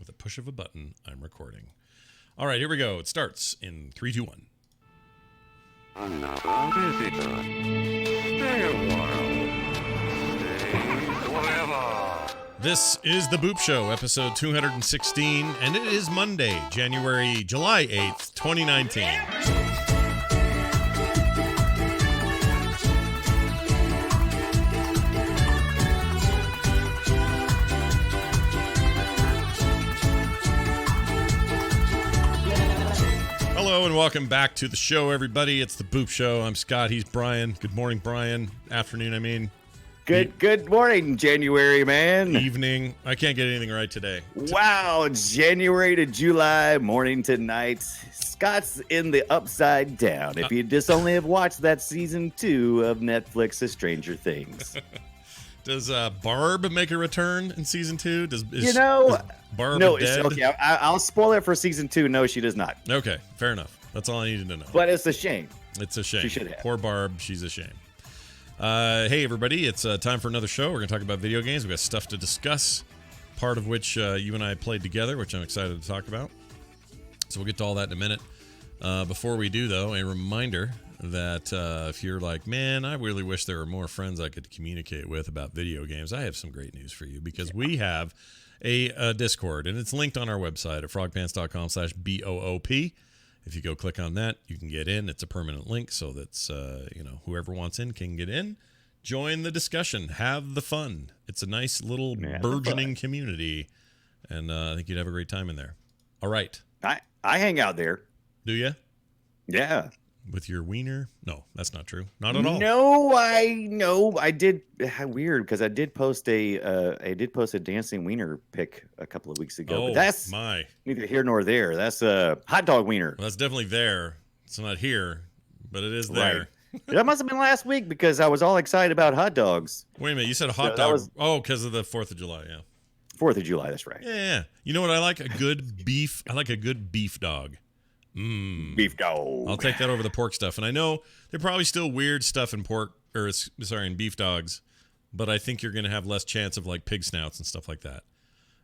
with a push of a button, I'm recording. All right, here we go. It starts in 3, 2, 1. Another visitor. Stay a while. Stay forever. This is The Boop Show, episode 216, and it is Monday, July 8th, 2019. Hello and welcome back to the show, everybody. It's The Boop Show. I'm Scott. He's Brian. Good morning, Brian. Afternoon, I mean. Good morning, January, man. Evening. I can't get anything right today. Wow, January to July, morning to night. Scott's in the upside down. If you just only have watched that season 2 of Netflix's Stranger Things. Does Barb make a return in season 2? Is Barb no, dead? okay. I'll spoil it for season 2. No, she does not. Okay, fair enough. That's all I needed to know. But it's a shame. It's a shame. She should have. Poor Barb. She's a shame. Hey, everybody. It's time for another show. We're going to talk about video games. We've got stuff to discuss, part of which you and I played together, which I'm excited to talk about. So we'll get to all that in a minute. Before we do, though, a reminder that if you're like, man, I really wish there were more friends I could communicate with about video games, I have some great news for you, because we have a Discord, and it's linked on our website at frogpants.com/BOOP. If you go click on that, you can get in. It's a permanent link, so that's whoever wants in can get in. Join the discussion. Have the fun. It's a nice little burgeoning community, and I think you'd have a great time in there. All right. I hang out there. Do you? Yeah. With your wiener? No, that's not true. Not at all. No, I did. Weird, because I did post a dancing wiener pic a couple of weeks ago. Oh, but that's neither here nor there. That's a hot dog wiener. Well, that's definitely there. It's not here, but it is there. Right. That must have been last week, because I was all excited about hot dogs. Wait a minute, you said hot dog? Because of the 4th of July, yeah. 4th of July, that's right. Yeah. You know what I like? A good beef. I like a good beef dog. Beef dog. I'll take that over the pork stuff. And I know there's probably still weird stuff in in beef dogs, but I think you're going to have less chance of like pig snouts and stuff like that.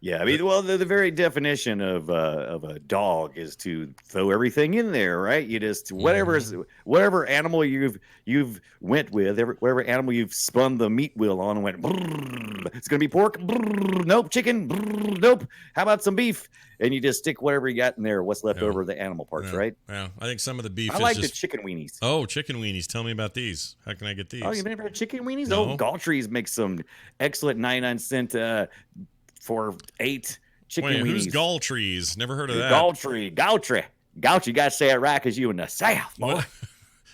Yeah, I mean, well, the very definition of a dog is to throw everything in there, right? You just whatever animal you've went with, whatever animal you've spun the meat wheel on and went, it's gonna be pork, nope, chicken, nope. How about some beef? And you just stick whatever you got in there, what's left over of the animal parts, right? Yeah, I think some of the beef. I like the chicken weenies. Oh, chicken weenies! Tell me about these. How can I get these? Oh, you've never had chicken weenies? No. Oh, Galtry's makes some excellent 99-cent. For 8 chicken weenies. Who's Galtry's? Never heard of that. Galtry. You got to say it right, because you in the South, boy. What?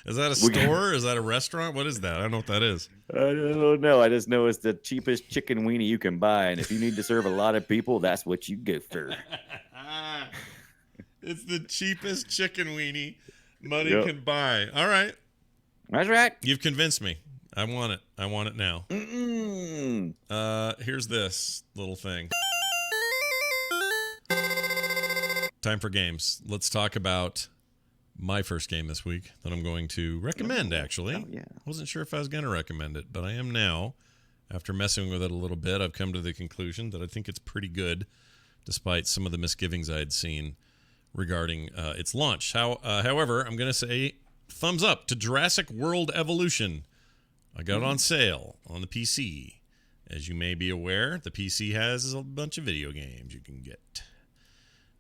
Is that a store? Is that a restaurant? What is that? I don't know what that is. I don't know. I just know it's the cheapest chicken weenie you can buy, and if you need to serve a lot of people, that's what you go for. It's the cheapest chicken weenie money can buy. All right. That's right. You've convinced me. I want it. I want it now. Mm-mm. Here's this little thing. Time for games. Let's talk about my first game this week that I'm going to recommend, actually. Oh, yeah. Wasn't sure if I was going to recommend it, but I am now. After messing with it a little bit, I've come to the conclusion that I think it's pretty good, despite some of the misgivings I had seen regarding its launch. However, I'm going to say thumbs up to Jurassic World Evolution. I got it on sale on the PC. As you may be aware, the PC has a bunch of video games you can get.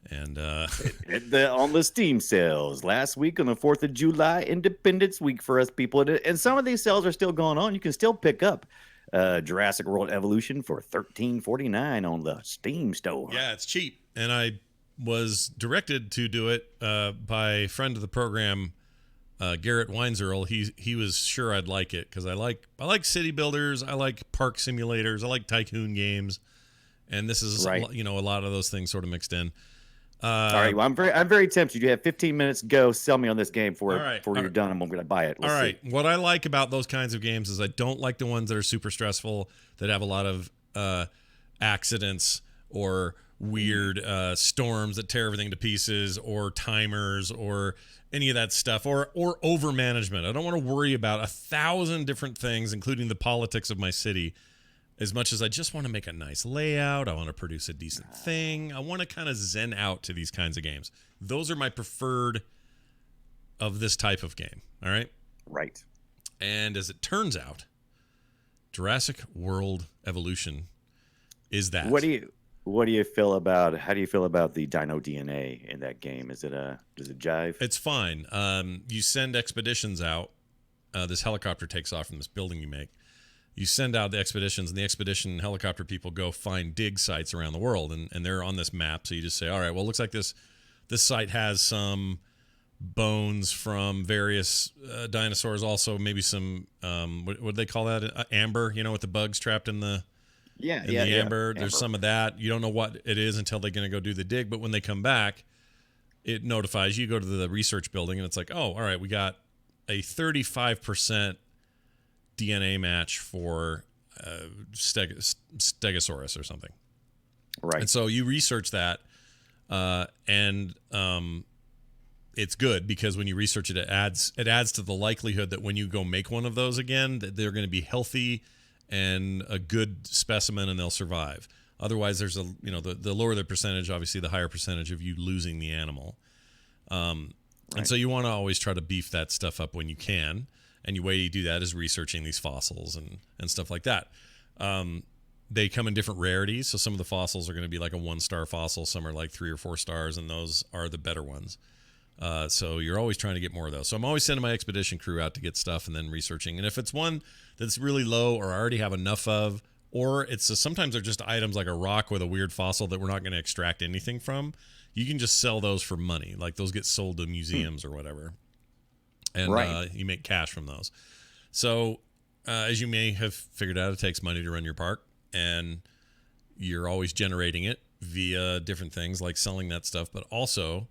And on the Steam sales last week on the 4th of July, Independence Week for us people. And some of these sales are still going on. You can still pick up Jurassic World Evolution for $13.49 on the Steam store. Yeah, it's cheap. And I was directed to do it by a friend of the program, Garrett Weinzerl. He was sure I'd like it, because I like city builders, I like park simulators, I like tycoon games, and this is right. a lot of those things sort of mixed in. All right, well, I'm very tempted. You have 15 minutes. Go sell me on this game before you're done. I'm going to buy it. Let's see. What I like about those kinds of games is I don't like the ones that are super stressful, that have a lot of accidents or weird storms that tear everything to pieces, or timers, or any of that stuff, or over management. I don't want to worry about 1,000 different things, including the politics of my city, as much as I just want to make a nice layout, I want to produce a decent thing. I want to kind of zen out to these kinds of games. Those are my preferred of this type of game. All right. Right. And as it turns out, Jurassic World Evolution is that. What do you feel about? How do you feel about the Dino DNA in that game? Does it jive? It's fine. You send expeditions out. This helicopter takes off from this building you make. You send out the expeditions, and the expedition helicopter people go find dig sites around the world, and they're on this map. So you just say, all right, well, it looks like this site has some bones from various dinosaurs. Also, maybe some what do they call that? Amber, with the bugs trapped in the amber. There's some of that. You don't know what it is until they're going to go do the dig. But when they come back, it notifies you. Go to the research building, and it's like, oh, all right, we got a 35% DNA match for Stegosaurus or something. Right. And so you research that, and it's good because when you research it, it adds to the likelihood that when you go make one of those again, that they're going to be healthy and a good specimen, and they'll survive. Otherwise, there's the lower the percentage, obviously, the higher percentage of you losing the animal. And so you want to always try to beef that stuff up when you can. And the way you do that is researching these fossils and stuff like that. They come in different rarities. So some of the fossils are going to be like a 1-star fossil. Some are like 3 or 4 stars, and those are the better ones. So you're always trying to get more of those. So I'm always sending my expedition crew out to get stuff and then researching. And if it's one that's really low or I already have enough of, or sometimes they're just items like a rock with a weird fossil that we're not going to extract anything from, you can just sell those for money. Like those get sold to museums or whatever. And you make cash from those. So as you may have figured out, it takes money to run your park, and you're always generating it via different things like selling that stuff, but also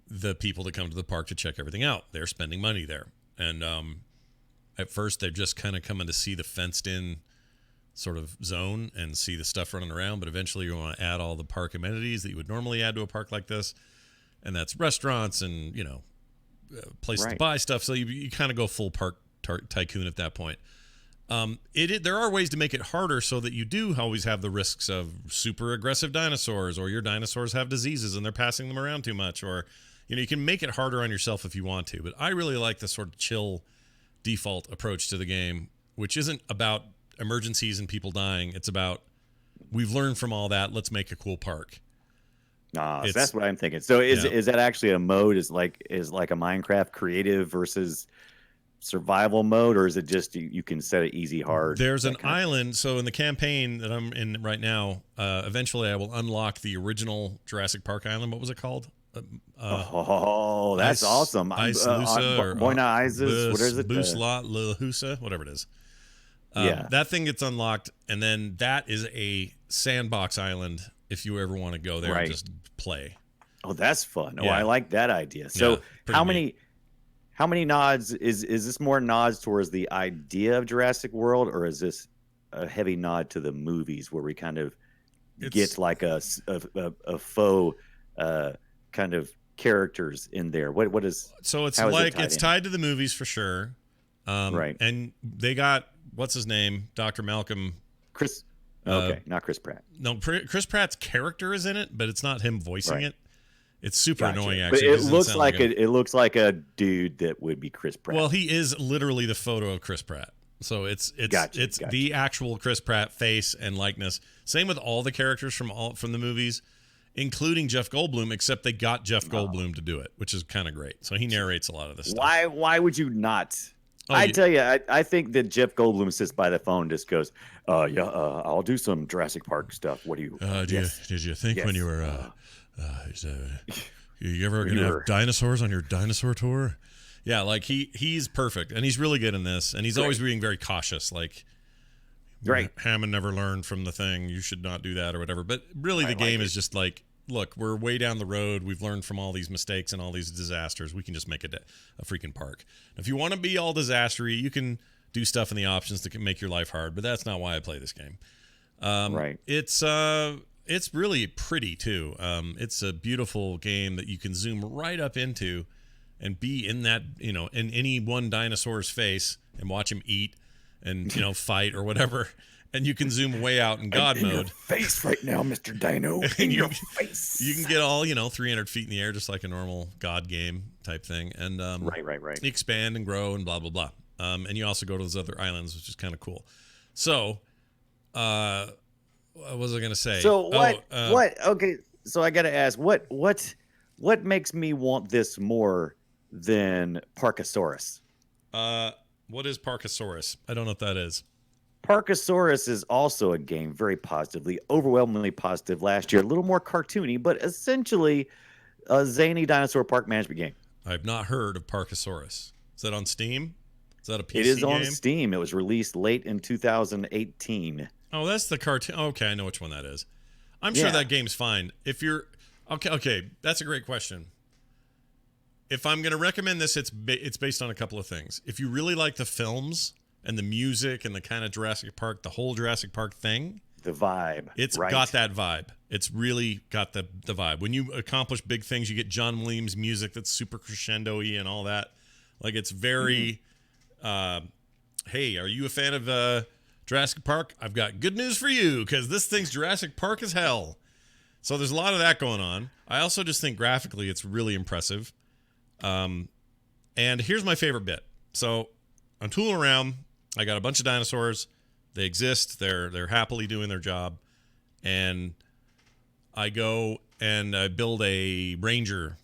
the people that come to the park to check everything out. They're spending money there. And at first, they're just kind of coming to see the fenced-in sort of zone and see the stuff running around, but eventually you want to add all the park amenities that you would normally add to a park like this, and that's restaurants and, places to buy stuff. So you kind of go full park tycoon at that point. There are ways to make it harder so that you do always have the risks of super aggressive dinosaurs, or your dinosaurs have diseases and they're passing them around too much, or you can make it harder on yourself if you want to. But I really like the sort of chill default approach to the game, which isn't about emergencies and people dying. It's about, we've learned from all that, let's make a cool park. So that's what I'm thinking. So is that actually a mode? Is like a Minecraft creative versus survival mode, or is it just you can set it easy, hard? There's an island. So in the campaign that I'm in right now, eventually I will unlock the original Jurassic Park island. What was it called? That's awesome. Isloosa Buena Isis. What is it? Lahusa, whatever it is. That thing gets unlocked, and then that is a sandbox island if you ever want to go there and just play. Oh, that's fun. Oh, I like that idea. So how many nods is this more nods towards the idea of Jurassic World, or is this a heavy nod to the movies where we kind of get like a faux kind of characters in there? What is, so it's like it's tied to the movies for sure. And they got, what's his name? Dr. Malcolm. Chris. Okay, not Chris Pratt. No, Chris Pratt's character is in it, but it's not him voicing it. It's super annoying, But actually. it looks like a dude that would be Chris Pratt. Well, he is literally the photo of Chris Pratt. So it's the actual Chris Pratt face and likeness. Same with all the characters from the movies, including Jeff Goldblum, except they got Jeff Goldblum to do it, which is kind of great. So he narrates a lot of this stuff. Why would you not? Tell you, I think that Jeff Goldblum sits by the phone and just goes, I'll do some Jurassic Park stuff. What do you? Did you think when you were, you ever gonna have dinosaurs on your dinosaur tour? Yeah, like he's perfect, and he's really good in this, and he's always being very cautious. Like, Hammond never learned from the thing. You should not do that or whatever. But really, the game is just like, look, we're way down the road. We've learned from all these mistakes and all these disasters. We can just make it a freaking park. If you want to be all disastery, you can do stuff in the options that can make your life hard, but that's not why I play this game. It's really pretty too. It's a beautiful game that you can zoom right up into and be in that, in any one dinosaur's face and watch him eat and, fight or whatever. and you can zoom way out in God in your mode. face right now, Mr. Dino. In your face. You can get all 300 feet in the air, just like a normal God game type thing, and right. you expand and grow and blah blah blah. And you also go to those other islands, which is kind of cool. So, what was I gonna say? So what? Okay, so I gotta ask, what makes me want this more than Parkasaurus? What is Parkasaurus? I don't know what that is. Parkasaurus is also a game, very positively, overwhelmingly positive last year. A little more cartoony, but essentially a zany dinosaur park management game. I've not heard of Parkasaurus. Is that on Steam? Is that a PC It is on game? Steam. It was released late in 2018. Oh, that's the cartoon. Okay, I know which one that is. I'm sure Yeah. that game's fine. If you're okay, that's a great question. If I'm going to recommend this, it's based on a couple of things. If you really like the films and the music and the kind of Jurassic Park, the whole Jurassic Park thing, The vibe. it's right? got that vibe. It's really got the vibe. When you accomplish big things, you get John Williams music that's super crescendo-y and all that. Like, it's very, hey, are you a fan of Jurassic Park? I've got good news for you, because this thing's Jurassic Park as hell. So there's a lot of that going on. I also just think graphically it's really impressive. And here's my favorite bit. So I'm tooling around. I got a bunch of dinosaurs. They exist. They're happily doing their job. And I go and I build a ranger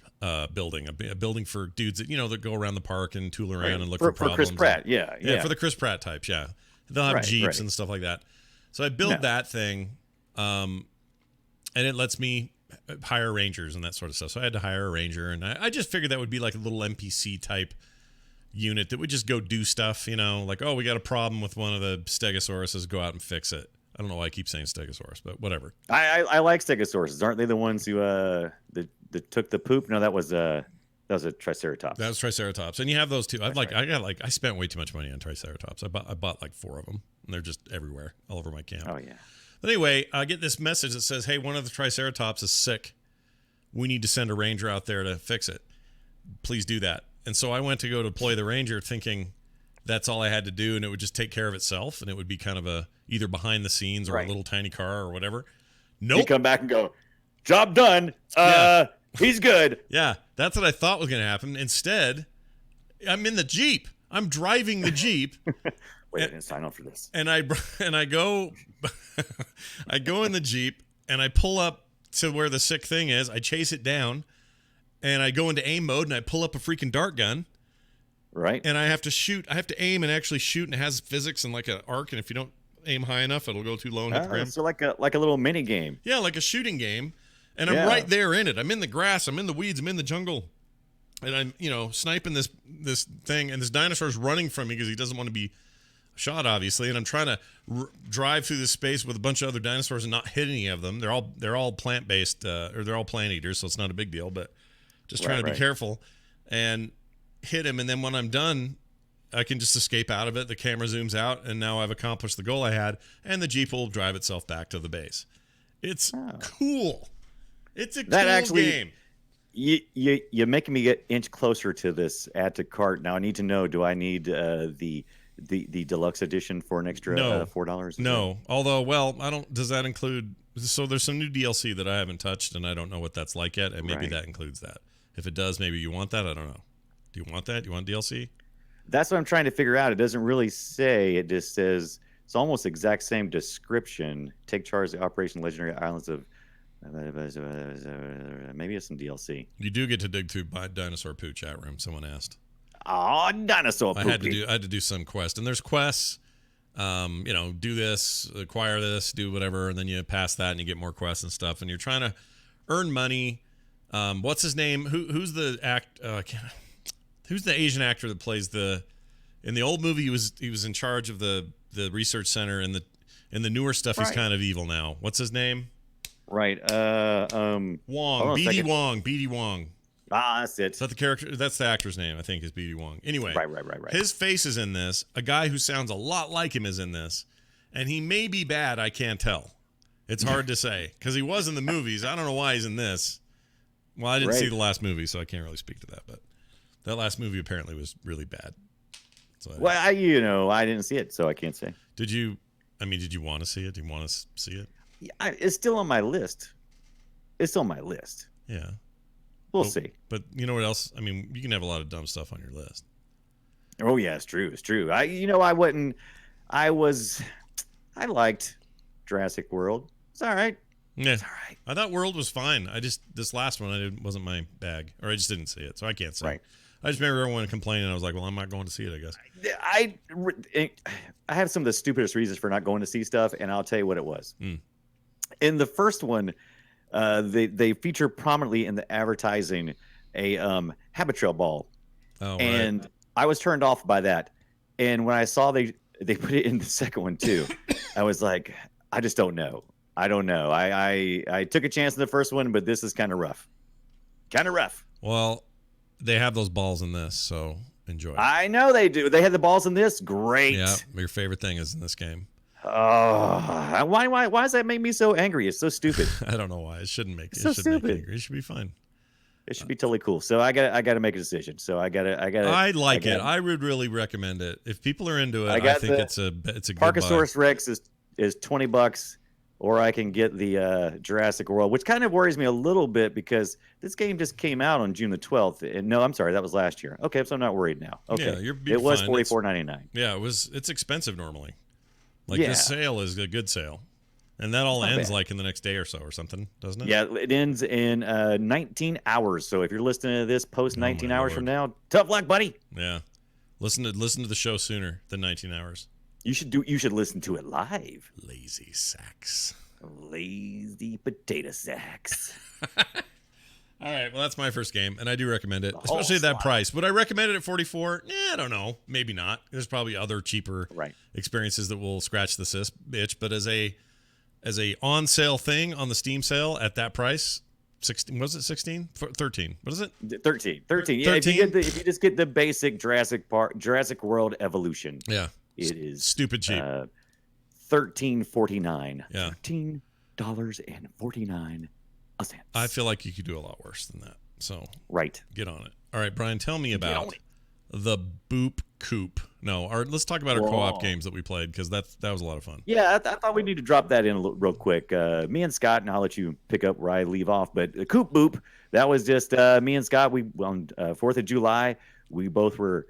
building, a building for dudes that, that go around the park and tool around and look for problems. For Chris Pratt, yeah. For the Chris Pratt types, yeah. They'll have Jeeps and stuff like that. So I build that thing, and it lets me hire rangers and that sort of stuff. So I had to hire a ranger, and I just figured that would be like a little NPC type unit that would just go do stuff, like, oh, we got a problem with one of the stegosauruses, go out and fix it. I don't know why I keep saying stegosaurus, but whatever. I like stegosauruses. Aren't they the ones who that took the poop? No, that was a triceratops. That was triceratops, and you have those too. I spent way too much money on triceratops. I bought like 4 of them, and they're just everywhere, all over my camp. Oh yeah. But anyway, I get this message that says, hey, one of the triceratops is sick. We need to send a ranger out there to fix it. Please do that. And so I went to go deploy the ranger thinking that's all I had to do, and it would just take care of itself, and it would be kind of a either behind the scenes or a little tiny car or whatever. Nope. You come back and go, job done. He's good. Yeah, that's what I thought was going to happen. Instead, I'm in the Jeep. I'm driving the Jeep. Wait, I didn't sign up for this. And I go I go in the Jeep, and I pull up to where the sick thing is. I chase it down, and I go into aim mode, and I pull up a freaking dart gun. Right. And I have to shoot. I have to aim and actually shoot, and it has physics and like an arc, and if you don't aim high enough, it'll go too low and hit the ground. So like a little mini game. Yeah, like a shooting game. And I'm right there in it. I'm in the grass. I'm in the weeds. I'm in the jungle. And I'm, sniping this thing. And this dinosaur's running from me because he doesn't want to be shot, obviously. And I'm trying to drive through this space with a bunch of other dinosaurs and not hit any of them. They're all plant-based, or they're all plant eaters, so it's not a big deal. But just trying to be careful and hit him. And then when I'm done, I can just escape out of it. The camera zooms out, and now I've accomplished the goal I had. And the Jeep will drive itself back to the base. It's cool. It's a cool game. You're making me get inch closer to this add to cart. Now I need to know, do I need the deluxe edition for an extra $4? No. Although, I don't. Does that include? So there's some new DLC that I haven't touched, and I don't know what that's like yet. And maybe that includes that. If it does, maybe you want that. I don't know. Do you want that? Do you want DLC? That's what I'm trying to figure out. It doesn't really say. It just says it's almost exact same description. Take charge of the Operation Legendary Islands of. Maybe it's some DLC. You do get to dig through dinosaur poo, chat room. Someone asked. Oh, dinosaur poo. I had to do some quest, and there's quests. Do this, acquire this, do whatever, and then you pass that, and you get more quests and stuff, and you're trying to earn money. What's his name? Who's the Who's the Asian actor that plays in the old movie? He was in charge of the research center, and in the newer stuff he's kind of evil now. What's his name? Right. Wong. BD Wong. BD Wong. That's it. Is that the character? That's the actor's name, I think, is BD Wong. Anyway. Right. His face is in this. A guy who sounds a lot like him is in this. And he may be bad. I can't tell. It's hard to say. Because he was in the movies. I don't know why he's in this. Well, I didn't see the last movie, so I can't really speak to that. But that last movie apparently was really bad. So I didn't see it, so I can't say. Did you I mean, did you want to see it? Do you want to see it? It's still on my list. It's on my list. Yeah. We'll But- see. But you know what else? I mean, you can have a lot of dumb stuff on your list. Oh yeah, it's true. It's true. I liked Jurassic World. It's all right. Yeah. It's all right. I thought World was fine. This last one wasn't my bag, or I just didn't see it, so I can't say. Right. I just remember everyone complaining. I was like, well, I'm not going to see it, I guess. I have some of the stupidest reasons for not going to see stuff, and I'll tell you what it was. Mm. In the first one, they feature prominently in the advertising a Habitrail ball, Oh, and right. I was turned off by that. And when I saw they put it in the second one too, I was like, I just don't know. I don't know. I took a chance in the first one, but this is kind of rough. Kind of rough. Well, they have those balls in this, so enjoy. I know they do. They had the balls in this. Great. Yeah, your favorite thing is in this game. Oh, why does that make me so angry? It's so stupid. I don't know why. It shouldn't make It's it so should make stupid. you angry. It should be fun. It should be totally cool. So I gotta make a decision. So I gotta. I like it. I would really recommend it. If people are into it, I I got think the it's a good Parkosaurus Rex is $20, or I can get the Jurassic World, which kind of worries me a little bit because this game just came out on June the 12th. And no, I'm sorry, that was last year. Okay, so I'm not worried now. Okay, Yeah, you're it was fine. $44.99. Yeah, it's expensive normally. Like Yeah. this sale is a good sale. And that all Not ends bad. like in the next day or so or something, doesn't it? Yeah, it ends in 19 hours. So if you're listening to this post 19 my hours Lord. from now, tough luck, buddy. Yeah. Listen to the show sooner than 19 hours. You should listen to it live. Lazy sacks. Lazy potato sacks. All right, well that's my first game, and I do recommend it, The especially at whole that price. Would I recommend it at 44? I don't know, maybe not. There's probably other cheaper Right. experiences that will scratch the itch, but as a on sale thing on the Steam sale at that price, 16 was it 16? 13. What is it? 13. Yeah, 13? if you just get the basic Jurassic World Evolution, Yeah. it is Stupid cheap. $13.49. Yeah. $13.49. I feel like you could do a lot worse than that. So Right. get on it. All right, Brian, tell me about on it. the Boop Coop. No, let's talk about our Whoa. co-op games that we played because that was a lot of fun. Yeah, I thought we need to drop that in real quick. Me and Scott, and I'll let you pick up where I leave off. But the Coop Boop, that was just me and Scott. We on 4th of July, we both were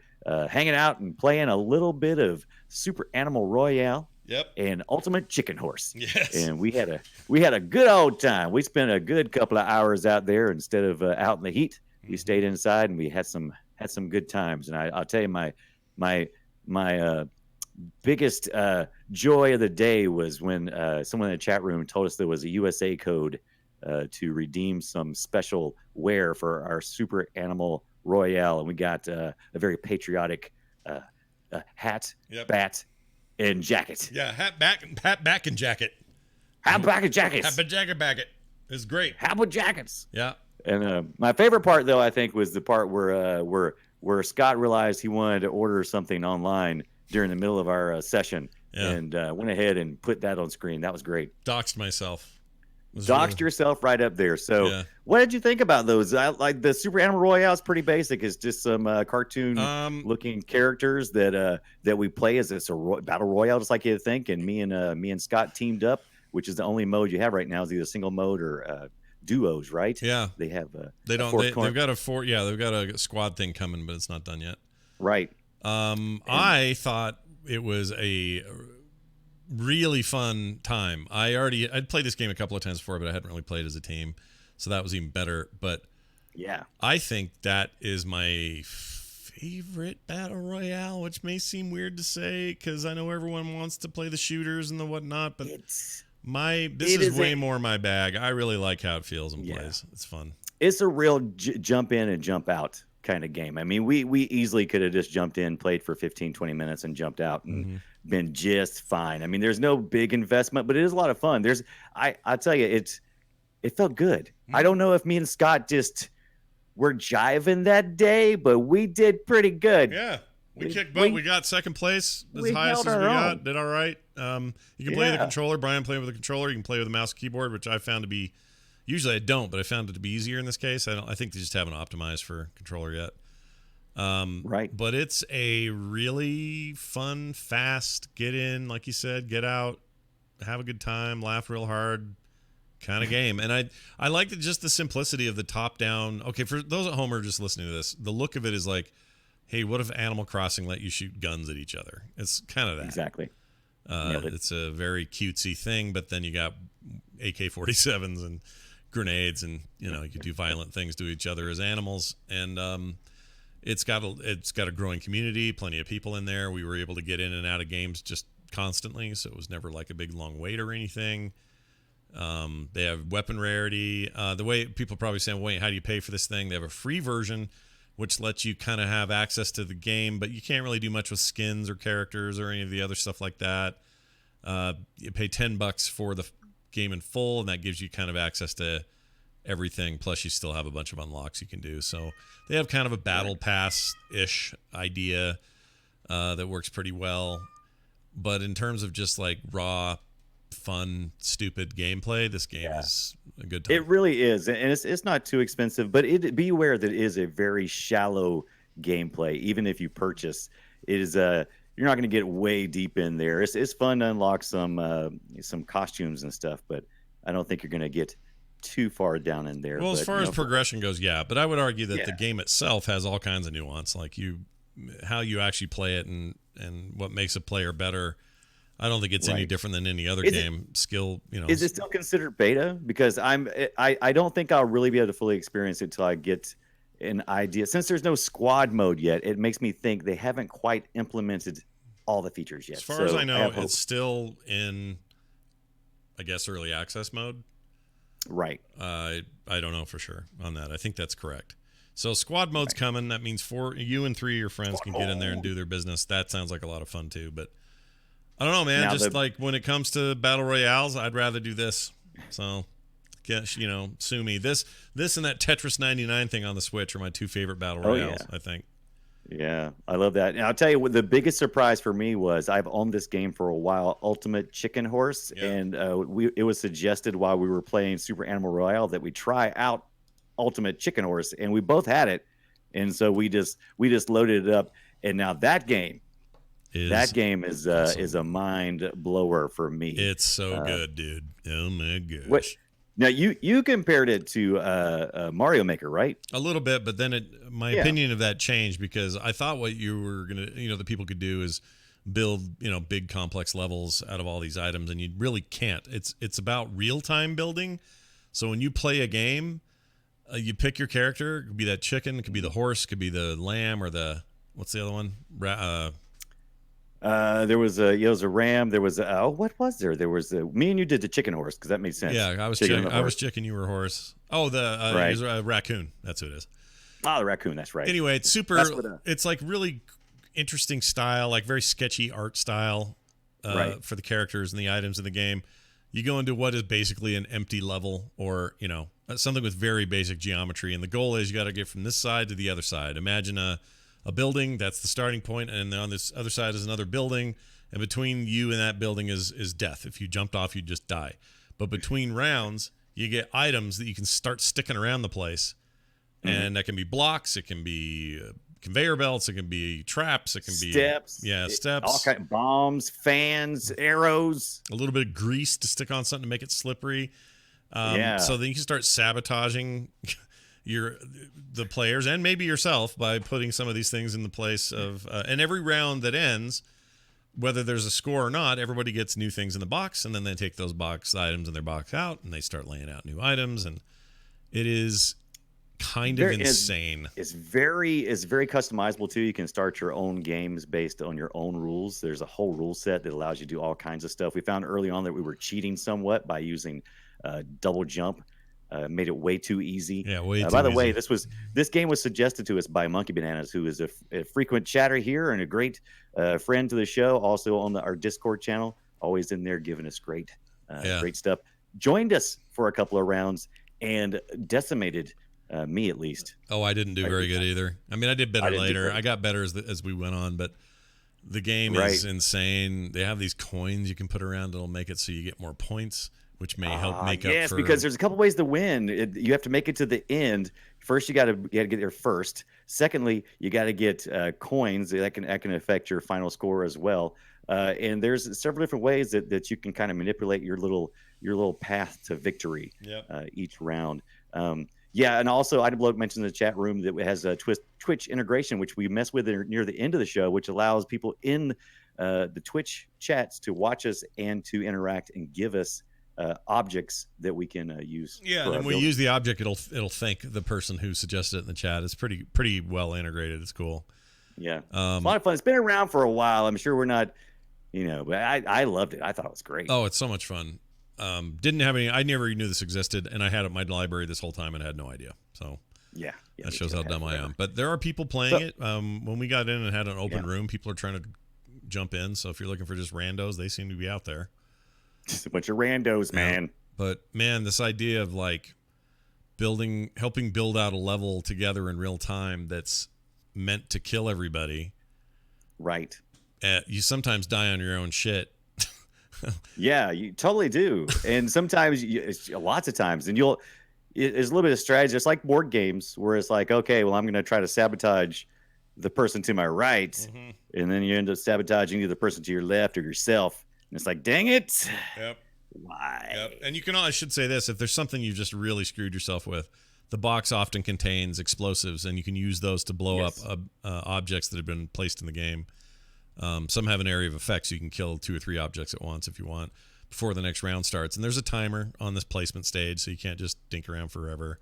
hanging out and playing a little bit of Super Animal Royale Yep. and Ultimate Chicken Horse. Yes. And we had a good old time. We spent a good couple of hours out there instead of out in the heat. We stayed inside and we had some good times. And I'll tell you, my biggest joy of the day was when someone in the chat room told us there was a USA code to redeem some special wear for our Super Animal Royale, and we got a very patriotic hat, Yep. bat, and jacket. Yeah, hat back and jacket. Hat back and jackets. Hat back it. It's great. Hat with jackets. Yeah. And my favorite part, though, I think, was the part where Scott realized he wanted to order something online during the middle of our session, Yeah. and went ahead and put that on screen. That was great. Doxed myself. It was Doxed really- yourself right up there. So, Yeah. what did you think about those? I like the Super Animal Royale is pretty basic. It's just some cartoon looking characters that we play as it's a battle royale, just like you'd think. And me and Scott teamed up, which is the only mode you have right now is either single mode or duos, right? Yeah. They have They don't. fourth They've got they've got a squad thing coming, but it's not done yet. right. I thought it was a really fun time. I'd played this game a couple of times before, but I hadn't really played as a team, so that was even better. But Yeah. I think that is my favorite battle royale, which may seem weird to say because I know everyone wants to play the shooters and the whatnot, but This is is way a- more my bag. I really like how it feels and Yeah. plays. It's fun. It's a real jump in and jump out kind of game. I mean, we easily could have just jumped in, played for 15, 20 minutes and jumped out and Mm-hmm. been just fine. I mean, there's no big investment, but it is a lot of fun. I tell you, it felt good. I don't know if me and Scott just were jiving that day, but we did pretty good. Yeah. We We- kicked butt. we- We got second place, as we highest held as we our got. own. Did all right. You can play the Yeah. controller. Brian played with the controller. You can play with the mouse and keyboard, which I found to be. Usually I don't, but I found it to be easier in this case. I think they just haven't optimized for controller yet. Right. But it's a really fun, fast, get in, like you said, get out. have a good time, laugh real hard kind of game. And I like just the simplicity of the top down. Okay, for those at home who are just listening to this, the look of it is like, hey, what if Animal Crossing let you shoot guns at each other? It's kind of that. Exactly. It's a very cutesy thing, but then you got AK-47s and grenades, and you can do violent things to each other as animals. And it's got a growing community, plenty of people in there. We were able to get in and out of games just constantly, so it was never like a big long wait or anything. They have weapon rarity. The way people probably saying, wait, how do you pay for this thing? They have a free version, which lets you kind of have access to the game, but you can't really do much with skins or characters or any of the other stuff like that. You pay $10 for the game in full, and that gives you kind of access to everything. Plus, you still have a bunch of unlocks you can do. So they have kind of a battle pass-ish idea that works pretty well. But in terms of just like raw, fun, stupid gameplay, this game is a good time. It really is, and it's not too expensive, but be aware that it is a very shallow gameplay. Even if you purchase, it is you're not going to get way deep in there. It's fun to unlock some costumes and stuff, but I don't think you're going to get too far down in there. Well, as far as progression goes, but I would argue that the game itself has all kinds of nuance, like how you actually play it and what makes a player better. I don't think it's any different than any other game. Skill, Is it still considered beta? Because I don't think I'll really be able to fully experience it until I get an idea. Since there's no squad mode yet, it makes me think they haven't quite implemented all the features yet. As far as I know, it's still in, I guess, early access mode. Right. I don't know for sure on that. I think that's correct. So squad mode's coming. That means you and 3 of your friends can get in there and do their business. That sounds like a lot of fun too, but I don't know, man. Now just like when it comes to battle royales, I'd rather do this. So, sue me. This and that Tetris 99 thing on the Switch are my 2 favorite battle royales, I think. Yeah, I love that. And I'll tell you what, the biggest surprise for me was I've owned this game for a while, Ultimate Chicken Horse, and it was suggested while we were playing Super Animal Royale that we try out Ultimate Chicken Horse, and we both had it, and so we just loaded it up, and now that game is a mind blower for me. It's so good, dude. Oh my gosh. What? Now you compared it to Mario Maker, right? A little bit, but then my opinion of that changed because I thought what you were gonna, the people could do is build, big complex levels out of all these items, and you really can't. It's about real time building. So when you play a game, you pick your character. It could be that chicken, it could be the horse, it could be the lamb, or what's the other one? There was a ram. There was what was there? There was me and you did the chicken horse because that made sense. Yeah, I was chicken. I was chicken. You were horse. Oh, it was a raccoon. That's who it is. Oh, the raccoon. That's right. Anyway, it's super. It's like really interesting style, like very sketchy art style for the characters and the items in the game. You go into what is basically an empty level, or something with very basic geometry, and the goal is you got to get from this side to the other side. Imagine a building, that's the starting point, and on this other side is another building, and between you and that building is death. If you jumped off, you'd just die. But between rounds, you get items that you can start sticking around the place, and that can be blocks, it can be conveyor belts, it can be traps, it can be steps, steps, all kind of bombs, fans, arrows, a little bit of grease to stick on something to make it slippery. So then you can start sabotaging the players and maybe yourself by putting some of these things in the place of and every round that ends, whether there's a score or not, everybody gets new things in the box, and then they take those box items in their box out and they start laying out new items, and it is kind of insane. It's very customizable too. You can start your own games based on your own rules. There's a whole rule set that allows you to do all kinds of stuff. We found early on that we were cheating somewhat by using double jump. Made it way too easy. Yeah, way too By the easy. way, this game was suggested to us by Monkey Bananas, who is a frequent chatter here and a great friend to the show, also on our Discord channel, always in there giving us great stuff. Joined us for a couple of rounds and decimated me at least. Oh, I didn't do very good either. I mean, I did better later. I got better as we went on, but the game is insane. They have these coins you can put around that'll make it so you get more points, which may help make up for... Yes, because there's a couple ways to win. You have to make it to the end. First, you got to get there first. Secondly, you got to get coins that can affect your final score as well. And there's several different ways that you can kind of manipulate your little path to victory each round. Yeah, and also Idablog mentioned in the chat room that it has a Twitch integration, which we mess with near the end of the show, which allows people in the Twitch chats to watch us and to interact and give us objects that we can use. Yeah, and when we use the object, it'll thank the person who suggested it in the chat. It's pretty well integrated. It's cool. Yeah, it's a lot of fun. It's been around for a while. I'm sure we're not, but I loved it. I thought it was great. Oh, it's so much fun. Didn't have any. I never knew this existed, and I had it in my library this whole time and had no idea. So yeah that shows how dumb I am. But there are people playing it. When we got in and had an open room, people are trying to jump in. So if you're looking for just randos, they seem to be out there. Just a bunch of randos, man. But man, this idea of like helping build out a level together in real time that's meant to kill everybody. Right. You sometimes die on your own shit. Yeah, you totally do. And sometimes, lots of times, and there's a little bit of strategy. It's like board games where it's like, okay, well, I'm going to try to sabotage the person to my right, and then you end up sabotaging either the person to your left or yourself. And it's like, dang it. Yep. Why? Yep. And I should say this, if there's something you've just really screwed yourself with, the box often contains explosives, and you can use those to blow up objects that have been placed in the game. Some have an area of effect, so you can kill 2 or 3 objects at once if you want before the next round starts. And there's a timer on this placement stage, so you can't just dink around forever.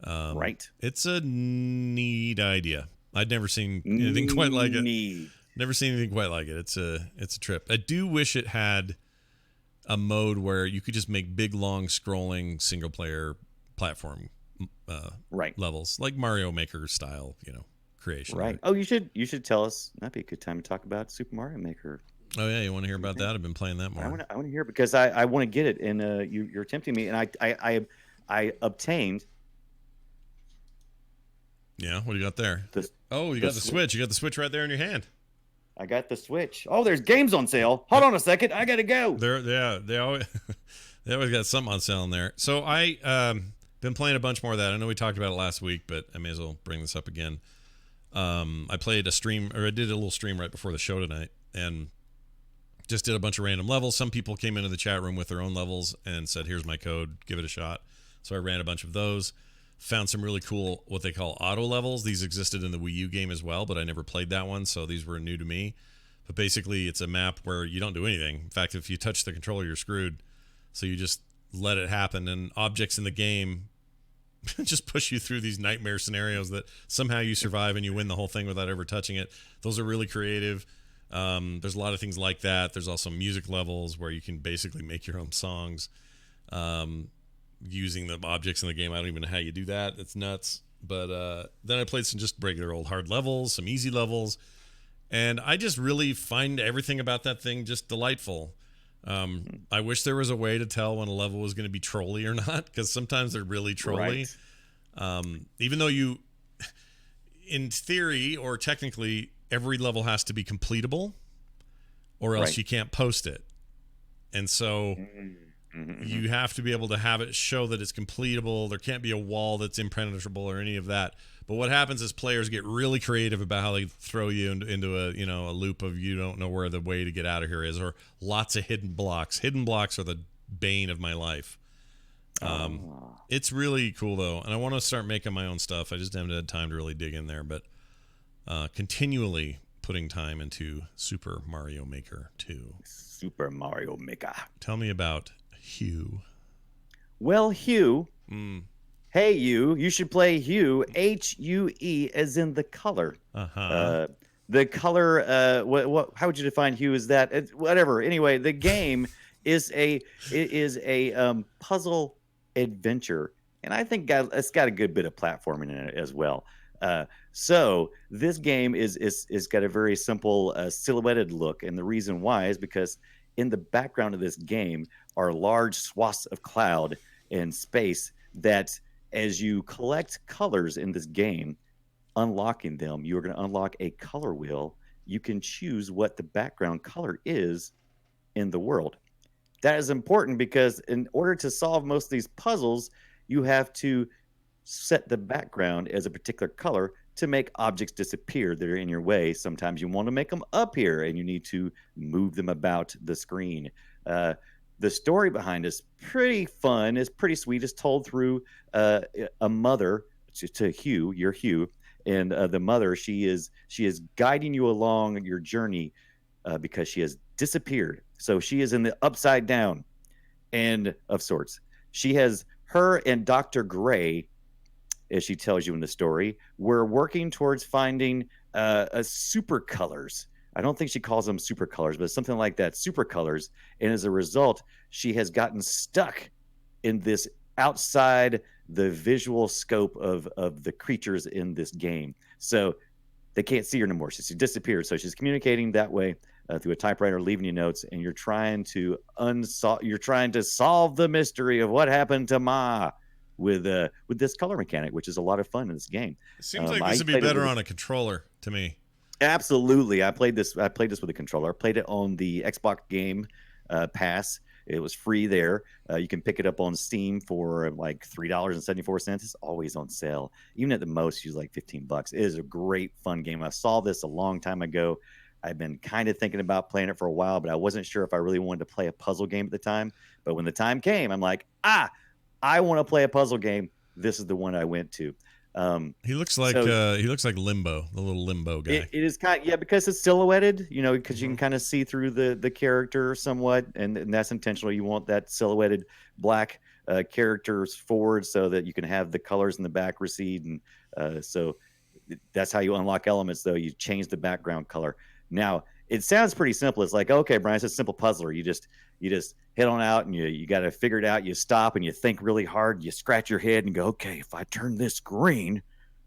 Right. It's a neat idea. I'd never seen anything quite like it. Never seen anything quite like it. It's a trip. I do wish it had a mode where you could just make big, long, scrolling single player platform levels, like Mario Maker style, creation. Right. Oh, you should tell us. That'd be a good time to talk about Super Mario Maker. Oh yeah, you want to hear about that? I've been playing that more. I want to hear because I want to get it, and you're tempting me, and I obtained. Yeah, what do you got there? You got the Switch. You got the Switch right there in your hand. I got the Switch. Oh, there's games on sale. Hold on a second, I gotta go. They always they always got something on sale in there. So I been playing a bunch more of that. I know we talked about it last week, but I may as well bring this up again. I did a little stream right before the show tonight, and just did a bunch of random levels. Some people came into the chat room with their own levels and said, "Here's my code, give it a shot." So I ran a bunch of those. Found some really cool, what they call auto levels. These existed in the Wii U game as well, but I never played that one, so these were new to me. But basically, it's a map where you don't do anything. In fact, if you touch the controller, you're screwed. So you just let it happen, and objects in the game just push you through these nightmare scenarios that somehow you survive and you win the whole thing without ever touching it. Those are really creative. There's a lot of things like that. There's also music levels where you can basically make your own songs using the objects in the game. I don't even know how you do that. It's nuts. But then I played some just regular old hard levels, some easy levels, and I just really find everything about that thing just delightful. I wish there was a way to tell when a level was going to be trolly or not, because sometimes they're really trolly. Right. Even though in theory or technically, every level has to be completable, or else you can't post it. And so you have to be able to have it show that it's completable. There can't be a wall that's impenetrable or any of that. But what happens is players get really creative about how they throw you into a loop of you don't know where the way to get out of here is, or lots of hidden blocks. Hidden blocks are the bane of my life. It's really cool though, and I want to start making my own stuff. I just haven't had time to really dig in there, but continually putting time into Super Mario Maker 2. Super Mario Maker. Tell me about Hue. Well, Hue. Hey, you should play Hue. Hue, as in the color. The color. What? How would you define Hue? Is that whatever? Anyway, the game is a puzzle adventure, and I think it's got a good bit of platforming in it as well. So this game is got a very simple silhouetted look, and the reason why is because in the background of this game are large swaths of cloud and space that, as you collect colors in this game, unlocking them, you're going to unlock a color wheel. You can choose what the background color is in the world. That is important because in order to solve most of these puzzles, you have to set the background as a particular color to make objects disappear that are in your way. Sometimes you want to make them appear, and you need to move them about the screen. The story behind is pretty fun. It's pretty sweet. It's told through a mother to Hugh. You're Hugh, and the mother, she is guiding you along your journey because she has disappeared. So she is in the upside down, and of sorts. She has her and Dr. Gray, as she tells you in the story, were working towards finding a super colors. I don't think she calls them super colors, but something like that, super colors. And as a result, she has gotten stuck in this outside the visual scope of the creatures in this game. So they can't see her anymore. She's disappeared. So she's communicating that way through a typewriter, leaving you notes, and you're trying to solve the mystery of what happened to Ma with this color mechanic, which is a lot of fun in this game. It seems like this would be better on a controller to me. Absolutely. I played this with a controller. I played it on the Xbox Game Pass. It was free there. You can pick it up on Steam for like $3.74. It's always on sale. Even at the most, it's like $15. It is a great, fun game. I saw this a long time ago. I've been kind of thinking about playing it for a while, but I wasn't sure if I really wanted to play a puzzle game at the time. But when the time came, I'm like, I want to play a puzzle game. This is the one I went to. He looks like Limbo, the little Limbo guy. It is because it's silhouetted, because you can kind of see through the character somewhat, and that's intentional. You want that silhouetted black characters forward so that you can have the colors in the back recede, and so that's how you unlock elements. Though you change the background color. Now it sounds pretty simple. It's like, okay, Brian, it's a simple puzzler. You just head on out and you got to figure it out. You stop and you think really hard. You scratch your head and go, okay, if I turn this green,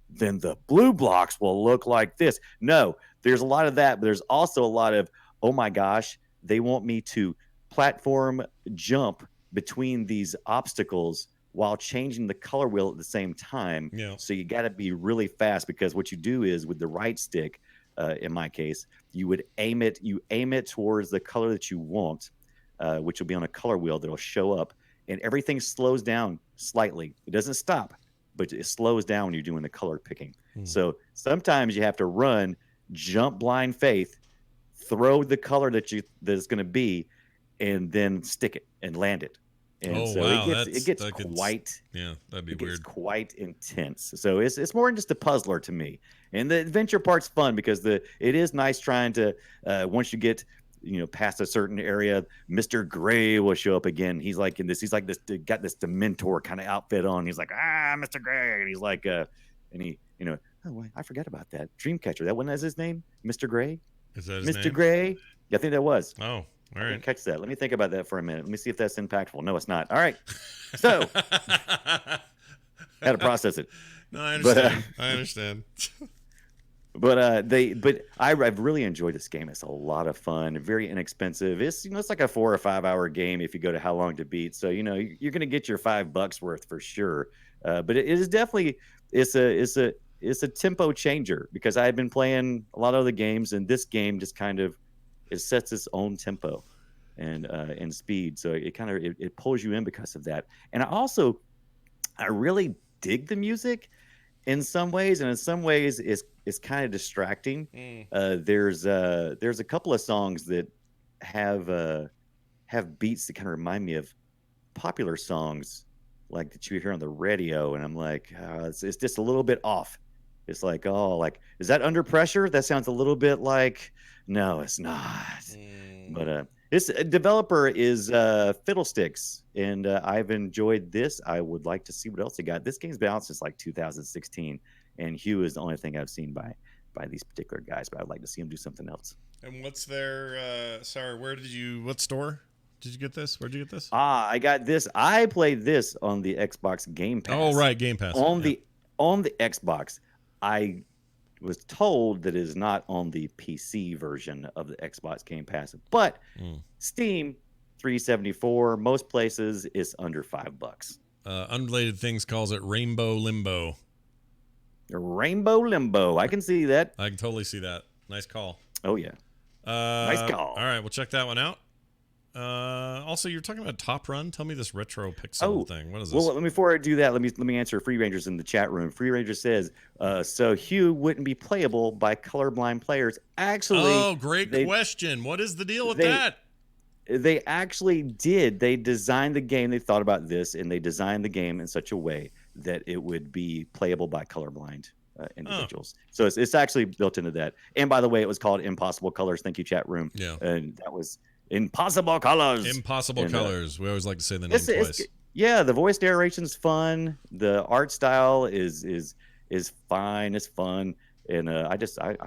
then the blue blocks will look like this. No, there's a lot of that, but there's also a lot of, oh my gosh, they want me to platform jump between these obstacles while changing the color wheel at the same time. Yeah. So you got to be really fast, because what you do is with the right stick, in my case, you aim it towards the color that you want, which will be on a color wheel that'll show up, and everything slows down slightly. It doesn't stop, but it slows down when you're doing the color picking. So sometimes you have to run, jump blind faith, throw the color that it's going to be, and then stick it and land it. And it gets quite intense. So it's more than just a puzzler to me. And the adventure part's fun because it is nice trying to once you get past a certain area, Mr. Gray will show up again. He's like got this Dementor kind of outfit on. He's like, Mr. Gray. And he's like I forgot about that. Dreamcatcher. That wasn't his name? Mr. Gray? Is that his Mr. name? Gray? Yeah, I think that was. Oh, all I right. didn't catch that. Let me think about that for a minute. Let me see if that's impactful. No, it's not. All right. So had to process it. No, I understand. I understand. But I've really enjoyed this game. It's a lot of fun, very inexpensive. It's it's like a 4 or 5 hour game if you go to How Long to Beat. So you're gonna get your $5 worth for sure. But it is definitely it's a tempo changer, because I had been playing a lot of other games, and this game just kind of it sets its own tempo and speed. So it pulls you in because of that. And I really dig the music in some ways, and in some ways it's kind of distracting. There's a couple of songs that have beats that kind of remind me of popular songs like that you hear on the radio, and I'm like, it's just a little bit off. It's like, is that Under Pressure? That sounds a little bit like, no, it's not. But this developer is Fiddlesticks, and I've enjoyed this. I would like to see what else they got. This game's been out since like 2016, and Hue is the only thing I've seen by these particular guys, but I'd like to see them do something else. And what's their what store did you get this? Where'd you get this? I got this. I played this on the Xbox Game Pass. Oh, right, Game Pass. On the Xbox. I was told that it is not on the PC version of the Xbox Game Pass, but Steam $3.74. Most places it's under $5. Unrelated Things calls it Rainbow Limbo. Rainbow Limbo. I can see that. I can totally see that. Nice call. Oh yeah. Nice call. All right, we'll check that one out. Also, you're talking about Top Run. Tell me this retro pixel Oh, thing. What is this? well, before I do that, let me answer Free Rangers in the chat room. Free Ranger says, so Hue wouldn't be playable by colorblind players. Actually, Oh, great they- question. What is the deal with they- that? They actually did. They designed the game. They thought about this, and they designed the game in such a way that it would be playable by colorblind individuals. So it's actually built into that. And by the way, it was called Impossible Colors. Thank you, chat room. Yeah. And that was Impossible Colors. Impossible And, Colors. We always like to say the name it's- twice. yeah, the voice narration's fun. The art style is fine. It's fun, and I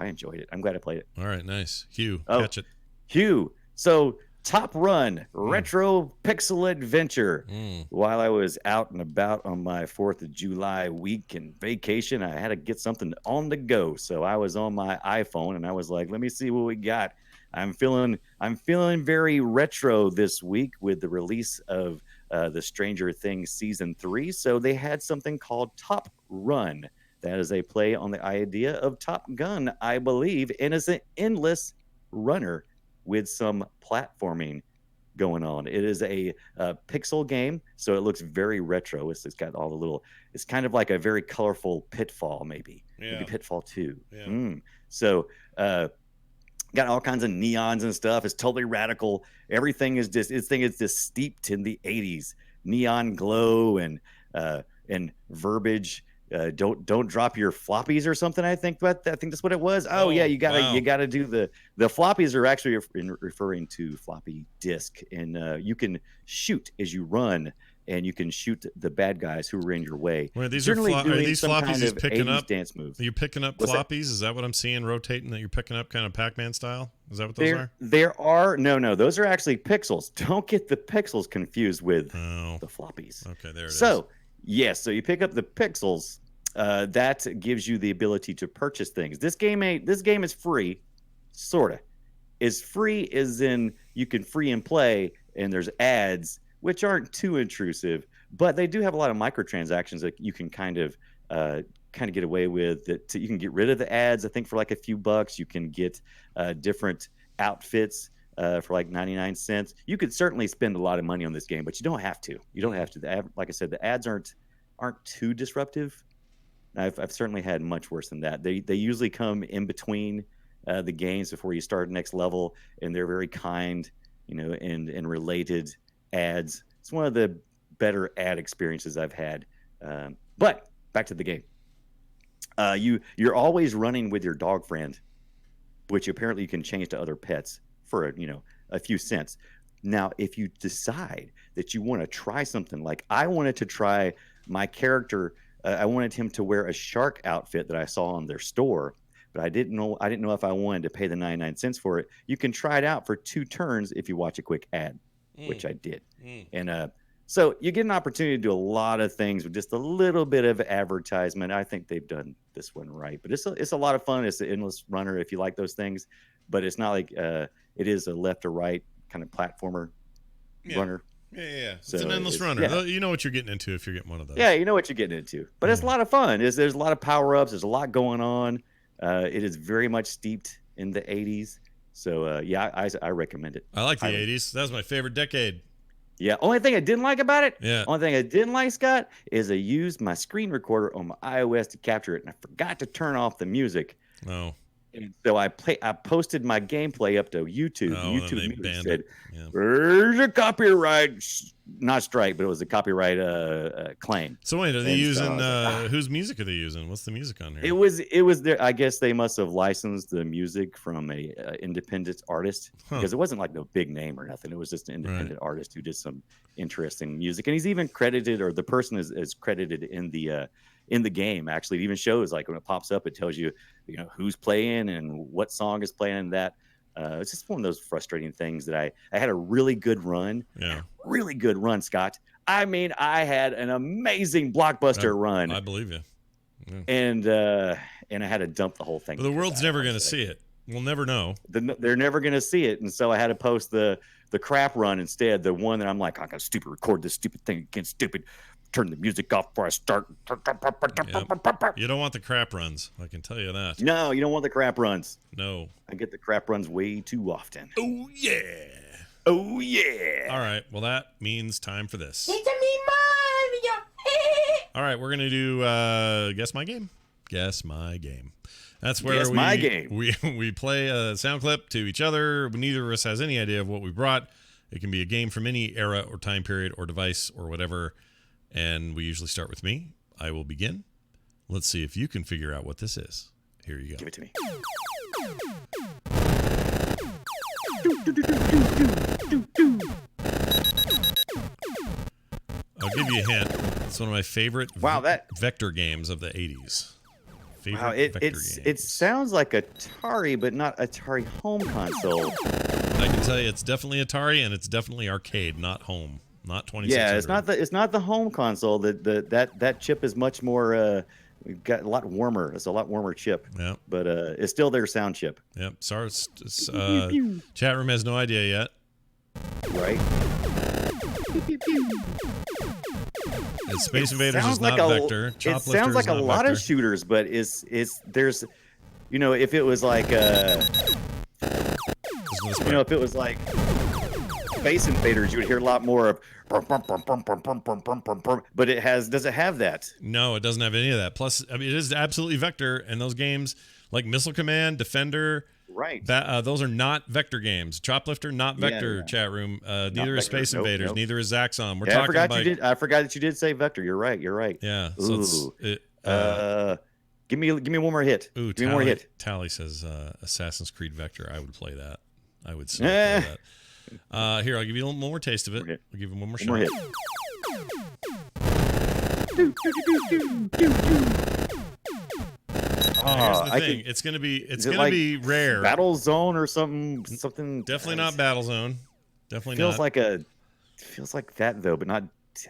enjoyed it. I'm glad I played it. All right, nice. Hugh, Oh. catch it. Hugh. So Top Run retro pixel adventure. Mm. While I was out and about on my 4th of July week and vacation, I had to get something on the go. So I was on my iPhone and I was like, let me see what we got. I'm feeling very retro this week with the release of the Stranger Things season 3. So they had something called Top Run. That is a play on the idea of Top Gun, I believe, and it's an endless runner with some platforming going on. It is a pixel game, so it looks very retro. It's got all the little. It's kind of like a very colorful Pitfall, maybe Pitfall 2. Yeah. So got all kinds of neons and stuff. It's totally radical. Everything is just steeped in the 80s. Neon glow and verbiage. Don't drop your floppies or something. I think that's what it was. Oh yeah, you gotta do the floppies are actually referring to floppy disk, and you can shoot as you run, and you can shoot the bad guys who are in your way. Wait, these Generally are doing these some floppies kind he's of picking 80s up? dance move. Are you picking up What's that? floppies? Is that what I'm seeing rotating? That you're picking up kind of Pac-Man style? Is that what those are? There are no. Those are actually pixels. Don't get the pixels confused with Oh, the floppies. okay, there it is. So yes, so you pick up the pixels. That gives you the ability to purchase things. This game is free, sorta. Is free as in you can free and play, and there's ads which aren't too intrusive, but they do have a lot of microtransactions that you can kind of get away with. You can get rid of the ads. I think for like a few bucks, you can get different outfits for like 99 cents. You could certainly spend a lot of money on this game, but you don't have to. You don't have to. Like I said, the ads aren't too disruptive. I've certainly had much worse than that. They usually come in between the games before you start next level, and they're very kind, and related ads. It's one of the better ad experiences I've had. But back to the game. You're always running with your dog friend, which apparently you can change to other pets for a few cents. Now, if you decide that you want to try something, like I wanted to try my character. I wanted him to wear a shark outfit that I saw on their store, but I didn't know if I wanted to pay the 99 cents for it. You can try it out for 2 turns if you watch a quick ad, which I did. And so you get an opportunity to do a lot of things with just a little bit of advertisement. I think they've done this one right, but it's a lot of fun. It's an endless runner if you like those things, but it's not like it is a left or right kind of platformer runner. Yeah. It's So an endless runner. yeah. You know what you're getting into if you're getting one of those. Yeah, you know what you're getting into. But it's a lot of fun. There's a lot of power-ups. There's a lot going on. It is very much steeped in the 80s. So, I recommend it. I like the 80s. That was my favorite decade. Yeah, only thing I didn't like about it, Yeah. only thing I didn't like, Scott, is I used my screen recorder on my iOS to capture it, and I forgot to turn off the music. Oh. And so I posted my gameplay up to YouTube. Oh, and YouTube they Music banned said, it. Yeah. there's a copyright, not strike, but it was a copyright claim. So wait, are they And so using I was like, whose music are they using? What's the music on here? It was there. I guess they must have licensed the music from a independent artist because it wasn't like no big name or nothing. It was just an independent artist who did some interesting music, and he's even credited, or the person is credited in the game. Actually, it even shows like when it pops up, it tells you who's playing and what song is playing. And that it's just one of those frustrating things that I had a really good run. Yeah. Really good run, Scott. I mean, I had an amazing blockbuster run. I believe you. Yeah. And I had to dump the whole thing. But the world's never going to see it. We'll never know. They're never going to see it, and so I had to post the crap run instead. The one that I'm like, I got stupid record this stupid thing again, stupid. Turn the music off before I start. Yep. You don't want the crap runs. I can tell you that. No, you don't want the crap runs. No. I get the crap runs way too often. Oh yeah. Oh yeah. All right. Well, that means time for this. It's a me, Mario. All right, we're gonna do guess my game. Guess my game. That's where Guess my game. we play a sound clip to each other. Neither of us has any idea of what we brought. It can be a game from any era or time period or device or whatever. And we usually start with me. I will begin. Let's see if you can figure out what this is. Here you go. Give it to me. I'll give you a hint. It's one of my favorite Wow, that- vector games of the 80s. Favorite Wow, vector it games. sounds like Atari, but not Atari home console. I can tell you it's definitely Atari and it's definitely arcade, not home, not 2600. Yeah, it's not the home console. That chip is much more got a lot warmer. It's a lot warmer chip. Yeah, But it's still their sound chip, yep. Sorry, chat room has no idea yet. right? Space Invaders Sounds is not like vector. It Choplifter sounds like is a not lot vector. of shooters, but there's, if it was like This was if it was like Space Invaders, you would hear a lot more of brum, brum, brum, brum, brum, brum, brum, brum, brum, brum. But does it have that? No, it doesn't have any of that. Plus, I mean, it is absolutely vector, and those games like Missile Command, Defender, Right. those are not vector games. Choplifter, not vector. Yeah. Chat room. Neither is vector. Space Nope, Invaders. nope. Neither is Zaxxon. We're Yeah, talking about. I forgot that you did say Vector. You're right. Yeah. So Ooh. it's, Give me one more hit. ooh, Give me one more hit. Tally says Assassin's Creed Vector. I would play that. I would still play that. Here, I'll give you a little more taste of it. One more hit. I'll give you one more One more shot. hit. Here's the I thing. could- It's gonna is it be like rare. Battle Zone or something. Definitely not Battlezone. Definitely Feels not. feels like that though, but not.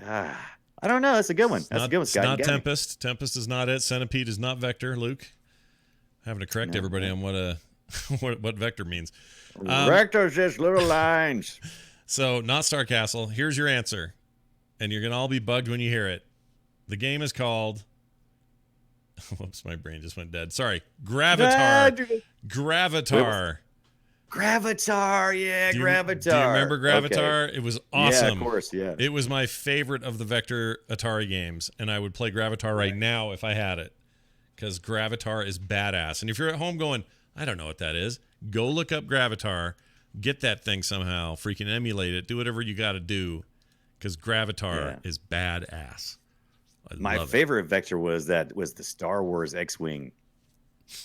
I don't know. That's a good one. That's a good one, It's Scott. You not got me. Tempest. Tempest is not it. Centipede is not vector. Luke, having to correct No. everybody on what what vector means. Vector's just little lines. So not Star Castle. Here's your answer, and you're gonna all be bugged when you hear it. The game is called. Whoops, my brain just went dead. Sorry, Gravatar. Gravatar. Gravatar, yeah, Do you, Gravatar. do you remember Gravatar? Okay. It was awesome. Yeah, of course, yeah. It was my favorite of the vector Atari games, and I would play Gravatar right now if I had it, because Gravatar is badass. And if you're at home going, I don't know what that is, go look up Gravatar, get that thing somehow, freaking emulate it, do whatever you got to do, because Gravatar is badass. I My love it. favorite vector was the Star Wars X-wing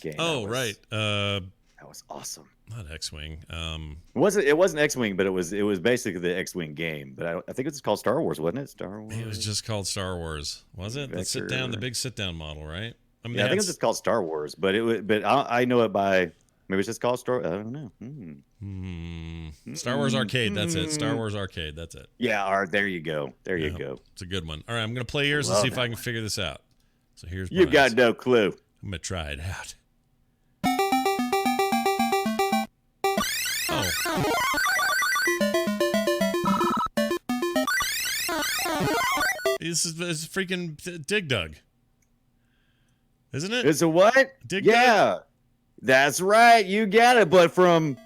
game. Oh, That was- right. That was awesome. Not X-Wing. It wasn't X-wing, but it was basically the X-wing game. But I think it was called Star Wars, wasn't it? Star Wars. It was just called Star Wars, was it? The sit down, the Vector. big sit down model, right? I mean, Yeah, I they think had it's just called Star Wars, but I know it by maybe it's just called Star. I don't know. Star Wars Arcade. That's it. Star Wars Arcade. That's it. Yeah, there you go. There you Yeah, go. It's a good one. All right, I'm gonna play yours and Love see if that I can figure this out. So here's You Brian's. got no clue. I'm gonna try it out. Oh. This is freaking Dig Dug. Isn't it? It's a what? Dig yeah, that's right. You got it. But from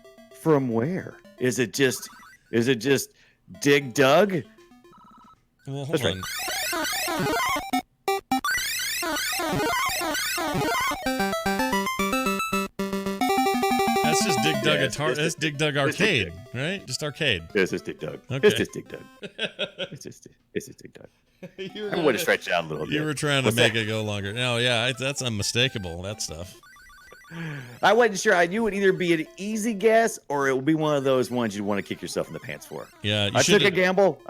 where? Is it just Dig Dug? Well, hold That's right. on. That's just Dig Dug Yeah, Guitar. it's That's just- Dig Dug it's Dig Arcade, right? Just arcade. It's just Dig Dug. Okay. It's just Dig Dug. It's just Dig Dug. I would have stretched it out a little bit. You were trying to What's make that? it go longer. No, yeah, that's unmistakable. That stuff. I wasn't sure. I knew it would either be an easy guess or it would be one of those ones you'd want to kick yourself in the pants for. Yeah, you I took a should. gamble.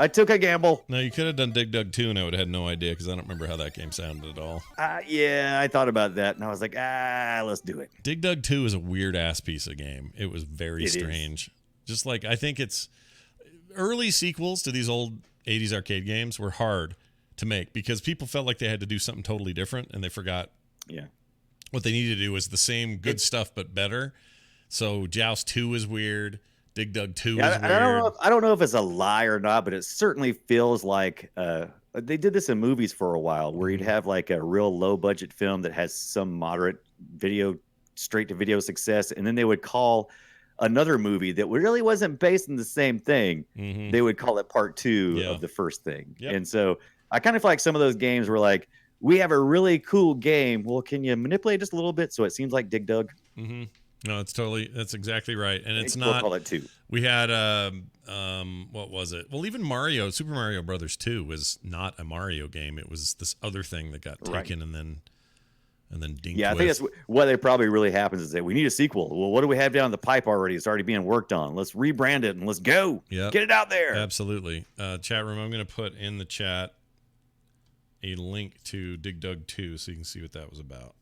No, you could have done Dig Dug 2, and I would have had no idea because I don't remember how that game sounded at all. Yeah, I thought about that, and I was like, let's do it. Dig Dug 2 is a weird ass piece of game. It was very It is. strange. Just like I think it's early sequels to these old 80s arcade games were hard to make because people felt like they had to do something totally different and they forgot Yeah. what they needed to do was the same good stuff but better. So Joust 2 is weird. Dig Dug 2 is Yeah, weird. I don't know if it's a lie or not, but it certainly feels like they did this in movies for a while, where you'd have like a real low budget film that has some moderate straight to video success, and then they would call another movie that really wasn't based on the same thing, Mhm. they would call it part 2 Yeah. of the first thing. Yep. And so I kind of feel like some of those games were like, we have a really cool game. Well, can you manipulate just a little bit so it seems like Dig Dug? Mhm. No, that's exactly right. And it's We'll not. call it 2. We had what was it? Well, even Super Mario Brothers 2 was not a Mario game. It was this other thing that got Right. taken and then dinked Yeah, I think with. that's what they probably really happens is that we need a sequel. Well, what do we have down the pipe already? It's already being worked on. Let's rebrand it and let's go. Yep. Get it out there. Absolutely. Chat room, I'm going to put in the chat a link to Dig Dug 2 so you can see what that was about.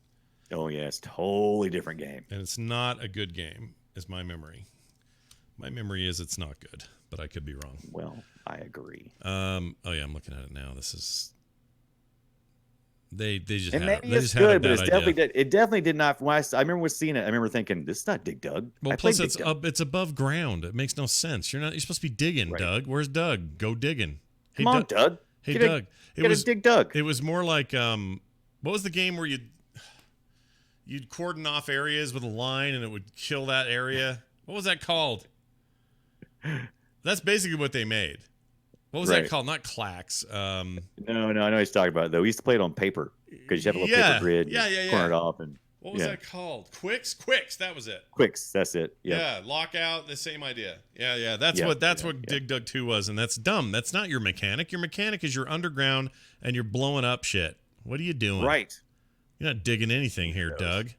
Oh yeah, it's totally different game. And it's not a good game, is my memory. My memory is it's not good, but I could be wrong. Well, I agree. Oh yeah, I'm looking at it now. This is they just And had, maybe they it's just had a good, but bad it's idea. definitely did not. When I remember seeing it, I remember thinking, "This is not Dig Dug." Well, I plus played it's Dig Dug. up, it's above ground. It makes no sense. You're supposed to be digging, Right. Doug. Where's Doug? Go digging. Hey, Come on, Doug. Hey, Get a- Doug. Get a Dig Dug. It was more like what was the game where you'd cordon off areas with a line and it would kill that area? What was that called? That's basically what they made. What was that Right. called? Not Clacks. No, I know he's talking about it, though. We used to play it on paper because you have a little Yeah. paper grid. Yeah, you yeah, corner yeah. it off and What was yeah. that called? Quicks. That was it. Quicks. That's it. Yep. Yeah, lockout, the same idea. Yeah. That's Yeah, what yeah. Dig Dug 2 was, and that's dumb. That's not your mechanic. Your mechanic is you're underground and you're blowing up shit. What are you doing? Right. You're not digging anything here, Doug.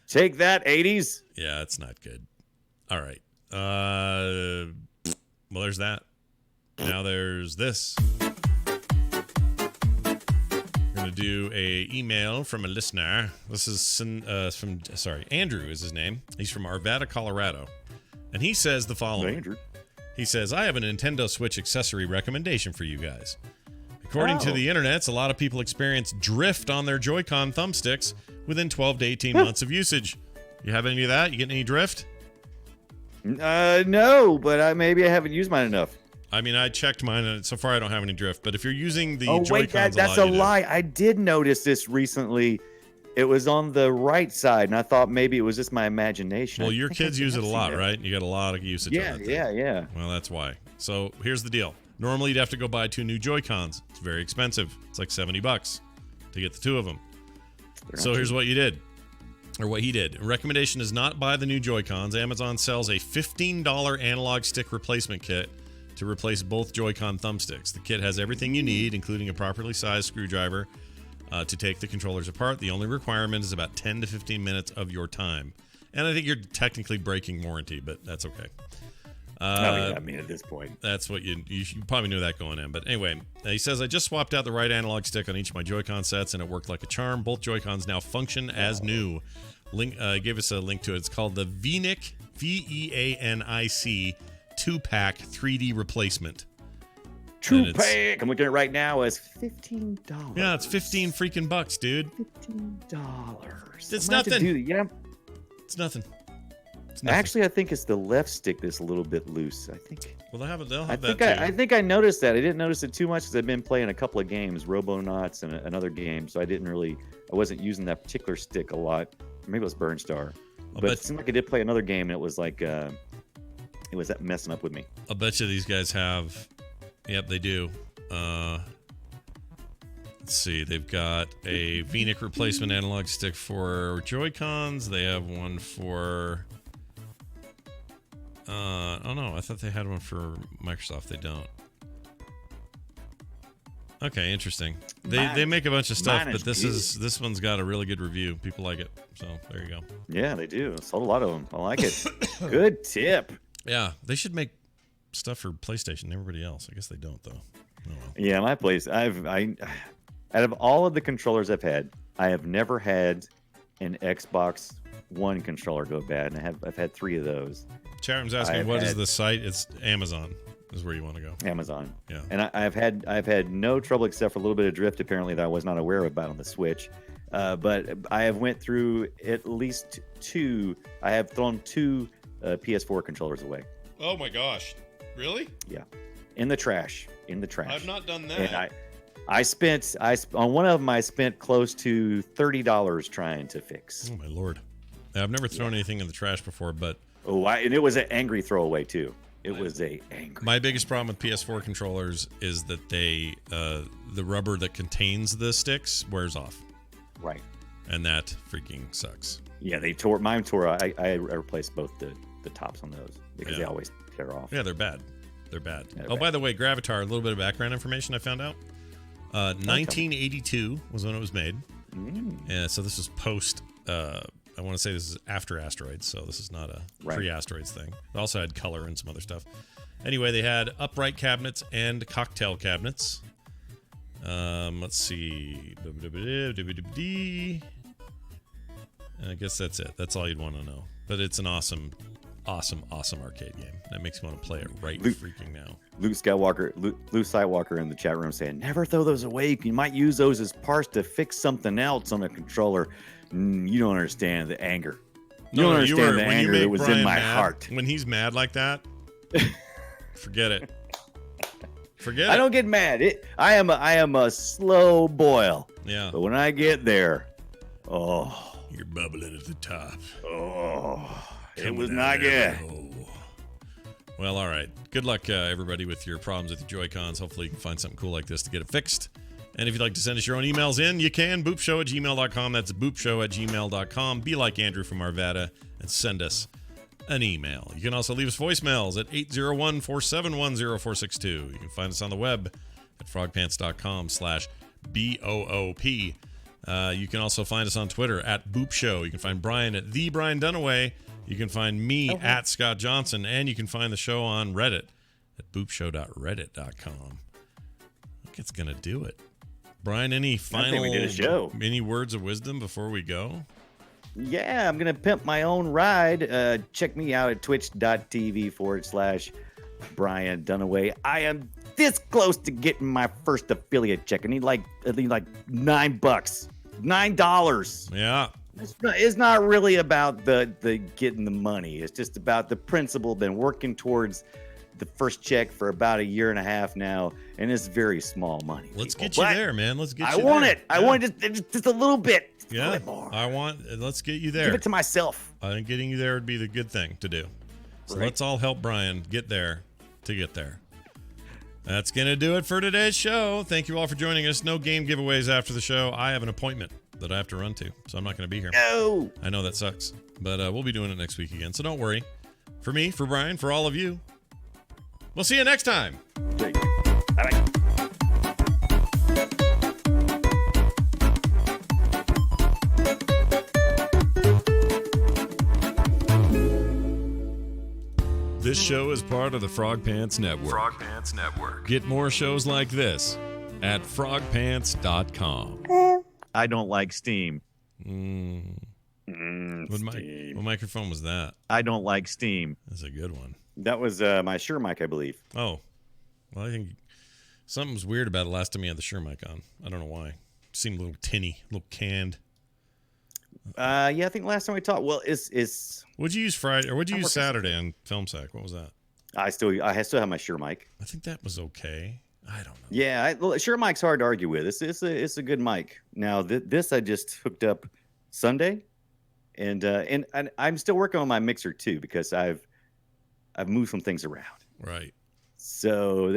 Take that, 80s. Yeah, it's not good. All right. Well, there's that. Now there's this. We're gonna do a email from a listener. This is Andrew is his name. He's from Arvada, Colorado, and he says the following. Andrew. He says, I have a Nintendo Switch accessory recommendation for you guys. According to Oh. the internets, a lot of people experience drift on their Joy-Con thumbsticks within 12 to 18 months of usage. You have any of that? You getting any drift? No, but maybe I haven't used mine enough. I mean, I checked mine, and so far I don't have any drift. But if you're using the Oh wait, Joy-Cons that's a a lot, you do. lie. I did notice this recently. It was on the right side, and I thought maybe it was just my imagination. Well, I your think I kids did use it have a seen lot, that. right? You got a lot of usage Yeah, on that thing. yeah. Well, that's why. So here's the deal. Normally, you'd have to go buy 2 new Joy-Cons. It's very expensive. It's like $70 to get the 2 of them. They're So not here's cheap. what you did, or what he did. A recommendation is not buy the new Joy-Cons. Amazon sells a $15 analog stick replacement kit to replace both Joy-Con thumbsticks. The kit has everything you need, including a properly sized screwdriver to take the controllers apart. The only requirement is about 10 to 15 minutes of your time. And I think you're technically breaking warranty, but that's okay. Yeah, I mean, at this point. That's what you probably knew that going in. But anyway, he says, I just swapped out the right analog stick on each of my Joy-Con sets, and it worked like a charm. Both Joy-Cons now function as new. Link gave us a link to it. It's called the VEANIC, VEANIC 2-pack 3D replacement. True And it's- pack. I'm looking at it right now as $15. Yeah, it's 15 freaking bucks, dude. $15. It's I might have to nothing. do that. Yeah. It's nothing. It's nothing. Actually, I think it's the left stick that's a little bit loose. I think. well, they'll have I that think too. I think I noticed that. I didn't notice it too much because I've been playing a couple of games, Robonauts and another game, so I wasn't using that particular stick a lot. Maybe it was Burnstar, but bet- it seemed like I did play another game and it was like it was that messing up with me. I'll bet you these guys have. Yep, they do. Let's see. They've got a VEANIC replacement analog stick for Joy-Cons. They have one for. Oh no, I thought they had one for Microsoft. They don't. Okay, interesting. They make a bunch of stuff, mine but is this one's got a really good review. People like it, so there you go. Yeah, they do. I sold a lot of them. I like it. Good tip. Yeah, they should make stuff for PlayStation and everybody else. I guess they don't though. Oh, well. Yeah, my place. Out of all of the controllers I've had, I have never had an Xbox One controller go bad, and I've had 3 of those. Chat room's asking, I've what is had- the site? It's Amazon is where you want to go. Amazon. Yeah. And I've had no trouble except for a little bit of drift apparently that I was not aware about on the Switch. But I have went through at least 2. I have thrown 2 PS4 controllers away. Oh my gosh. Really? Yeah, in the trash. I've not done that. And I spent on one of them. I spent close to $30 trying to fix. Oh my lord. I've never thrown anything in the trash before, but And it was an angry throwaway too. It was a angry. my biggest problem with PS4 controllers is that the rubber that contains the sticks wears off, Right. and that freaking sucks. Yeah, mine tore. I replaced both the tops on those because they always tear off. Yeah, they're bad. They're bad. They're Oh, bad. by the way, Gravatar, a little bit of background information I found out. 1982 was when it was made. So this was post, I want to say this is after Asteroids, so this is not a pre-Asteroids thing. It also had color and some other stuff. Anyway, they had upright cabinets and cocktail cabinets. Let's see. I guess that's it. That's all you'd want to know. But it's an awesome arcade game. That makes me want to play it right freaking now. Luke Skywalker in the chat room saying, "Never throw those away. You might use those as parts to fix something else on a controller." You don't understand the anger. You don't understand the anger that was in my heart. When he's mad like that, forget it. Forget it. I don't get mad. I am a slow boil. Yeah. But when I get there, You're bubbling at the top. It was not good. Well, all right. Good luck, everybody, with your problems with your Joy-Cons. Hopefully you can find something cool like this to get it fixed. And if you'd like to send us your own emails in, you can. boopshow@gmail.com. That's boopshow@gmail.com. Be like Andrew from Arvada and send us an email. You can also leave us voicemails at 801-471-0462. You can find us on the web at frogpants.com/BOOP. You can also find us on Twitter at Boop Show. You can find Brian at The Brian Dunaway. You can find me at Scott Johnson. And you can find the show on Reddit at boopshow.reddit.com. I think it's going to do it. Brian, any final we did a show. Any words of wisdom before we go? Yeah, I'm going to pimp my own ride. Check me out at twitch.tv/Brian Dunaway. I am this close to getting my first affiliate check. I need like $9. $9. Yeah. It's not really about the getting the money. It's just about the principle. Been working towards the first check for about a year and a half now, and it's very small money. Let's people. get you But there, man. Let's get I you want there. it. I want it just a little bit. Just a Yeah. little more. Let's get you there. Give it to myself. I think getting you there would be the good thing to do. So Right. let's all help Brian get there to get there. That's going to do it for today's show. Thank you all for joining us. No game giveaways after the show. I have an appointment that I have to run to, so I'm not going to be here. No. I know that sucks, but we'll be doing it next week again, so don't worry. For me, for Brian, for all of you, we'll see you next time. All right. This show is part of the Frog Pants Network. Frog Pants Network. Get more shows like this at frogpants.com. I don't like Steam. What Steam. microphone was that? I don't like Steam. That's a good one. That was my Shure mic, I believe. Oh, well, I think something was weird about it last time you had the Shure mic on. I don't know why. It seemed a little tinny, a little canned. Yeah, I think last time we talked. Well, it's. What'd you use Friday, or what'd you I'm use working- Saturday on FilmSack? What was that? I still have my Shure mic. I think that was okay. I don't know. Yeah, Shure mic's hard to argue with. It's a good mic. Now this I just hooked up Sunday, and I'm still working on my mixer too because I've moved some things around. Right. So